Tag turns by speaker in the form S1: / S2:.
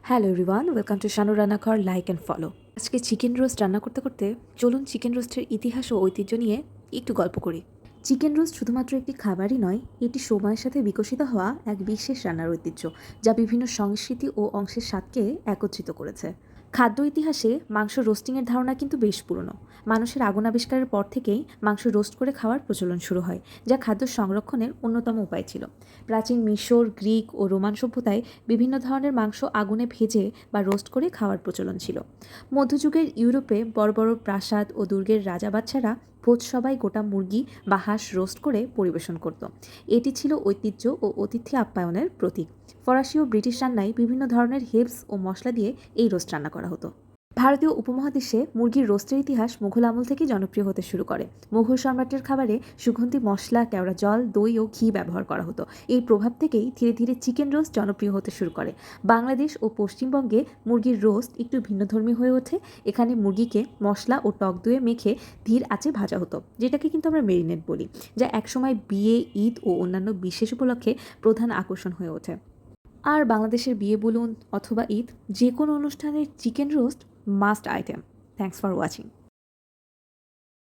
S1: Hello everyone, welcome to Shanu রান্নাঘর। Like and follow. আজকে chicken roast রান্না করতে করতে চলুন চিকেন রোস্টের ইতিহাস ও ঐতিহ্য নিয়ে একটু গল্প করি। চিকেন রোস্ট শুধুমাত্র একটি খাবারই নয়, এটি সময়ের সাথে বিকশিত হওয়া এক বিশেষ রান্নার ঐতিহ্য, যা বিভিন্ন সংস্কৃতি ও অংশের স্বাদকে একত্রিত করেছে। খাদ্য ইতিহাসে মাংস রোস্টিংয়ের ধারণা কিন্তু বেশ পুরনো। মানুষের আগুন আবিষ্কারের পর থেকেই মাংস রোস্ট করে খাওয়ার প্রচলন শুরু হয়, যা খাদ্য সংরক্ষণের অন্যতম উপায় ছিল। প্রাচীন মিশর, গ্রিক ও রোমান সভ্যতায় বিভিন্ন ধরনের মাংস আগুনে ভেজে বা রোস্ট করে খাওয়ার প্রচলন ছিল। মধ্যযুগের ইউরোপে বড় বড় প্রাসাদ ও দুর্গের রাজা বাদশারা ভোজসভায় গোটা মুরগি বা হাঁস রোস্ট করে পরিবেশন করত। এটি ছিল ঐতিহ্য ও অতিথি আপ্যায়নের প্রতীক। ফরাসি ও ব্রিটিশ রান্নায় বিভিন্ন ধরনের হের্বস ও মশলা দিয়ে এই রোস্ট রান্না করা হতো। ভারতীয় উপমহাদেশে মুরগির রোস্টের ইতিহাস মুঘল আমল থেকেই জনপ্রিয় হতে শুরু করে। মুঘল সম্রাটের খাবারে সুগন্ধি মশলা, কেওড়া জল, দই ও ঘি ব্যবহার করা হতো। এই প্রভাব থেকেই ধীরে ধীরে চিকেন রোস্ট জনপ্রিয় হতে শুরু করে। বাংলাদেশ ও পশ্চিমবঙ্গে মুরগির রোস্ট একটু ভিন্নধর্মী হয়ে ওঠে। এখানে মুরগিকে মশলা ও টক দইয়ে মেখে ধীর আঁচে ভাজা হতো, যেটাকে কিন্তু আমরা মেরিনেট বলি, যা একসময় বিয়ে, ঈদ ও অন্যান্য বিশেষ উপলক্ষে প্রধান আকর্ষণ হয়ে ওঠে। আর বাংলাদেশের বিয়ে বলুন অথবা ঈদ, যে কোনো অনুষ্ঠানের chicken roast must item. Thanks for watching.